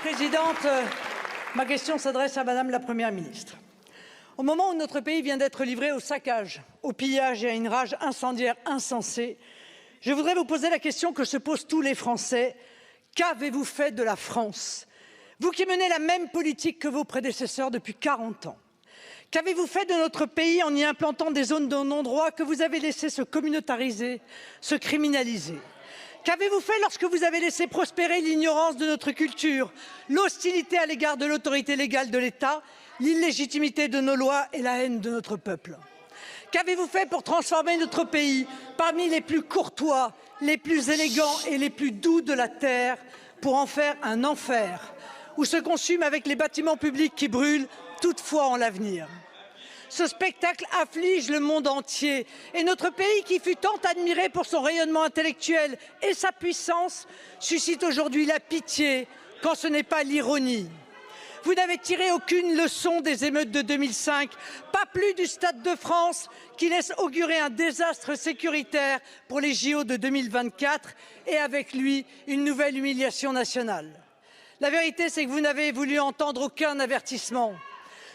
Présidente, ma question s'adresse à Madame la Première ministre. Au moment où notre pays vient d'être livré au saccage, au pillage et à une rage incendiaire insensée, je voudrais vous poser la question que se posent tous les Français. Qu'avez-vous fait de la France? Vous qui menez la même politique que vos prédécesseurs depuis 40 ans. Qu'avez-vous fait de notre pays en y implantant des zones de non-droit que vous avez laissé se communautariser, se criminaliser? Qu'avez-vous fait lorsque vous avez laissé prospérer l'ignorance de notre culture, l'hostilité à l'égard de l'autorité légale de l'État, l'illégitimité de nos lois et la haine de notre peuple? Qu'avez-vous fait pour transformer notre pays parmi les plus courtois, les plus élégants et les plus doux de la terre, pour en faire un enfer, où se consument avec les bâtiments publics qui brûlent toute foi en l'avenir? Ce spectacle afflige le monde entier et notre pays, qui fut tant admiré pour son rayonnement intellectuel et sa puissance, suscite aujourd'hui la pitié quand ce n'est pas l'ironie. Vous n'avez tiré aucune leçon des émeutes de 2005, pas plus du Stade de France, qui laisse augurer un désastre sécuritaire pour les JO de 2024 et avec lui une nouvelle humiliation nationale. La vérité, c'est que vous n'avez voulu entendre aucun avertissement.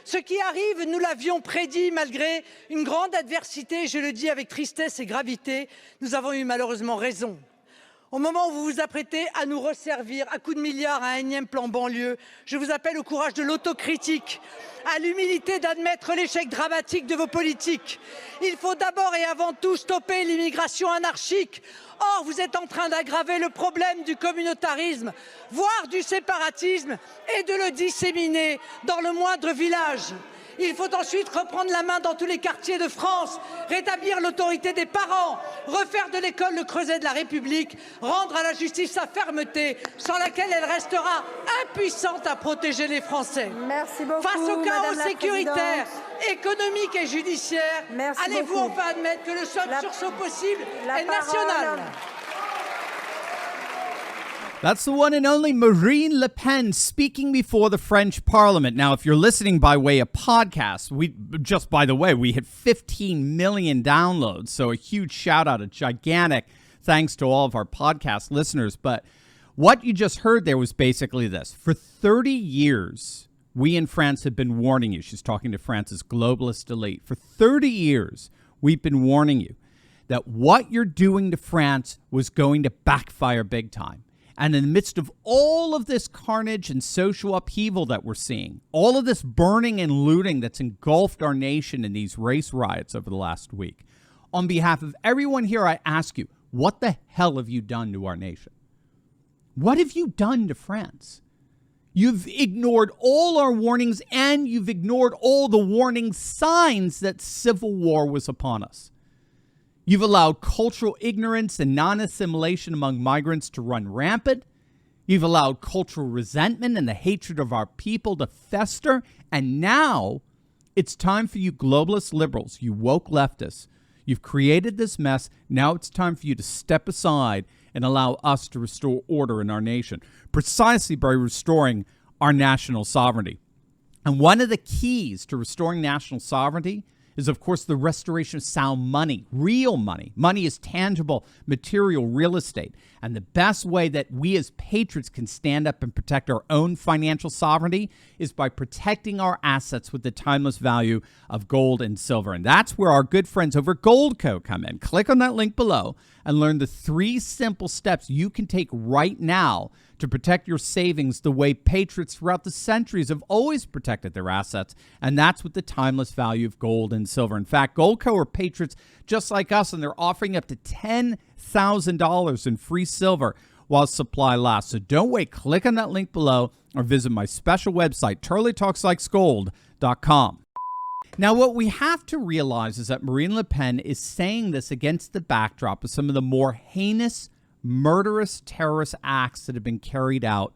Ce qui arrive, nous l'avions prédit malgré une grande adversité, je le dis avec tristesse et gravité, nous avons eu malheureusement raison. Au moment où vous vous apprêtez à nous resservir à coups de milliards un énième plan banlieue, je vous appelle au courage de l'autocritique, à l'humilité d'admettre l'échec dramatique de vos politiques. Il faut d'abord et avant tout stopper l'immigration anarchique. Or, vous êtes en train d'aggraver le problème du communautarisme, voire du séparatisme, et de le disséminer dans le moindre village. Il faut ensuite reprendre la main dans tous les quartiers de France, rétablir l'autorité des parents, refaire de l'école le creuset de la République, rendre à la justice sa fermeté, sans laquelle elle restera impuissante à protéger les Français. Merci beaucoup, face au chaos Madame la sécuritaire, économique et judiciaire, allez-vous beaucoup. enfin admettre que le seul sursaut possible est national? That's the one and only Marine Le Pen speaking before the French Parliament. Now, if you're listening by way of podcast, by the way, we hit 15 million downloads. So a huge shout out, a gigantic thanks to all of our podcast listeners. But what you just heard there was basically this. For 30 years, we in France have been warning you. She's talking to France's globalist elite. For 30 years, we've been warning you that what you're doing to France was going to backfire big time. And in the midst of all of this carnage and social upheaval that we're seeing, all of this burning and looting that's engulfed our nation in these race riots over the last week, on behalf of everyone here, I ask you, what the hell have you done to our nation? What have you done to France? You've ignored all our warnings, and you've ignored all the warning signs that civil war was upon us. You've allowed cultural ignorance and non-assimilation among migrants to run rampant. You've allowed cultural resentment and the hatred of our people to fester. And now it's time for you globalist liberals, you woke leftists. You've created this mess. Now it's time for you to step aside and allow us to restore order in our nation, precisely by restoring our national sovereignty. And one of the keys to restoring national sovereignty is, of course, the restoration of sound money, real money. Money is tangible, material, real estate. And the best way that we as patriots can stand up and protect our own financial sovereignty is by protecting our assets with the timeless value of gold and silver. And that's where our good friends over at Goldco come in. Click on that link below and learn the 3 simple steps you can take right now to protect your savings the way patriots throughout the centuries have always protected their assets, and that's with the timeless value of gold and silver. In fact, Goldco are patriots just like us, and they're offering up to $10,000 in free silver while supply lasts. So don't wait. Click on that link below or visit my special website, turleytalkslikesgold.com. Now, what we have to realize is that Marine Le Pen is saying this against the backdrop of some of the more heinous, murderous terrorist acts that have been carried out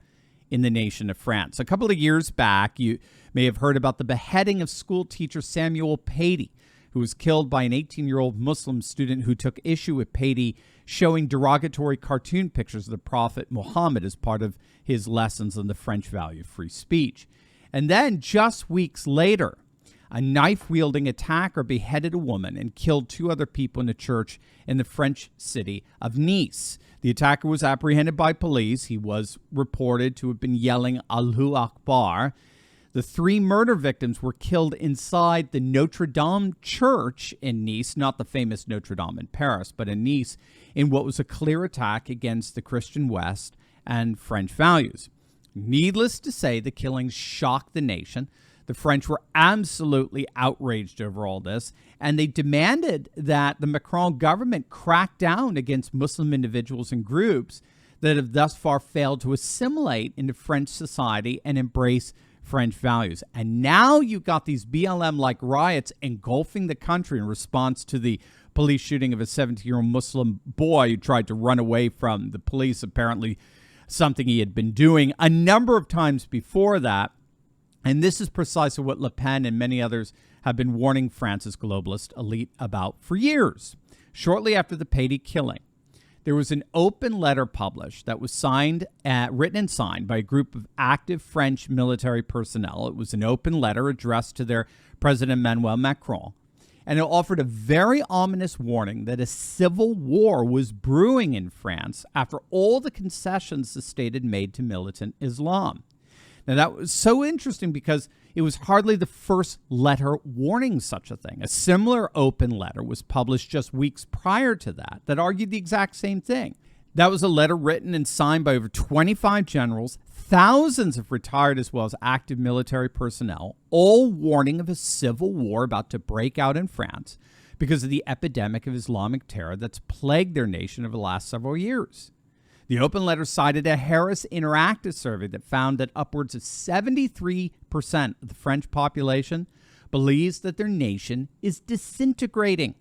in the nation of France. A couple of years back, you may have heard about the beheading of school teacher Samuel Paty, who was killed by an 18-year-old Muslim student who took issue with Paty showing derogatory cartoon pictures of the Prophet Muhammad as part of his lessons on the French value of free speech. And then just weeks later, A knife-wielding attacker beheaded a woman and killed 2 other people in a church in the French city of Nice. The attacker was apprehended by police. He was reported to have been yelling Allahu Akbar. The 3 murder victims were killed inside the Notre Dame church in Nice, not the famous Notre Dame in Paris, but in Nice, in what was a clear attack against the Christian West and French values. Needless to say, the killings shocked the nation. The French were absolutely outraged over all this, and they demanded that the Macron government crack down against Muslim individuals and groups that have thus far failed to assimilate into French society and embrace French values. And now you've got these BLM-like riots engulfing the country in response to the police shooting of a 17-year-old Muslim boy who tried to run away from the police, apparently something he had been doing a number of times before that. And this is precisely what Le Pen and many others have been warning France's globalist elite about for years. Shortly after the Paty killing, there was an open letter published that was written and signed by a group of active French military personnel. It was an open letter addressed to their President Emmanuel Macron, and it offered a very ominous warning that a civil war was brewing in France after all the concessions the state had made to militant Islam. Now, that was so interesting because it was hardly the first letter warning such a thing. A similar open letter was published just weeks prior to that argued the exact same thing. That was a letter written and signed by over 25 generals, thousands of retired as well as active military personnel, all warning of a civil war about to break out in France because of the epidemic of Islamic terror that's plagued their nation over the last several years. The open letter cited a Harris Interactive survey that found that upwards of 73% of the French population believes that their nation is disintegrating.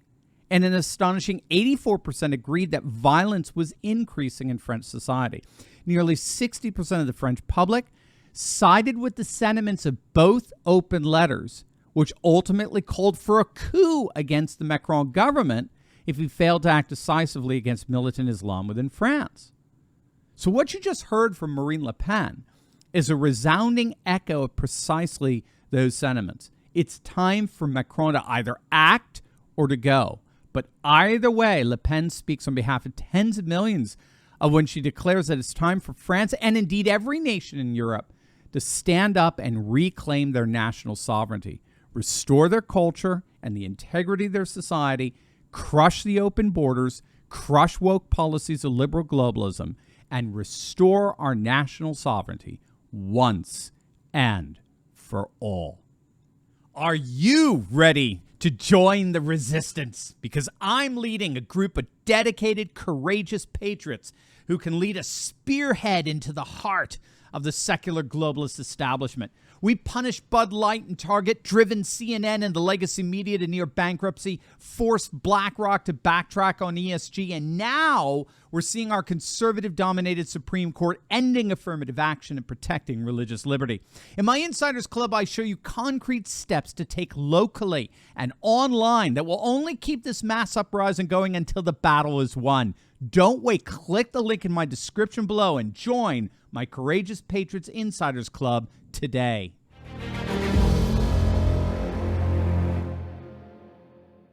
And an astonishing 84% agreed that violence was increasing in French society. Nearly 60% of the French public sided with the sentiments of both open letters, which ultimately called for a coup against the Macron government if he failed to act decisively against militant Islam within France. So what you just heard from Marine Le Pen is a resounding echo of precisely those sentiments. It's time for Macron to either act or to go. But either way, Le Pen speaks on behalf of tens of millions of when she declares that it's time for France and indeed every nation in Europe to stand up and reclaim their national sovereignty, restore their culture and the integrity of their society, crush the open borders, crush woke policies of liberal globalism, and restore our national sovereignty once and for all. Are you ready to join the resistance? Because I'm leading a group of dedicated, courageous patriots who can lead a spearhead into the heart of the secular globalist establishment. We punished Bud Light and Target, driven CNN and the legacy media to near bankruptcy, forced BlackRock to backtrack on ESG, and now we're seeing our conservative-dominated Supreme Court ending affirmative action and protecting religious liberty. In my Insiders Club, I show you concrete steps to take locally and online that will only keep this mass uprising going until the battle is won. Don't wait. Click the link in my description below and join my Courageous Patriots Insiders Club today.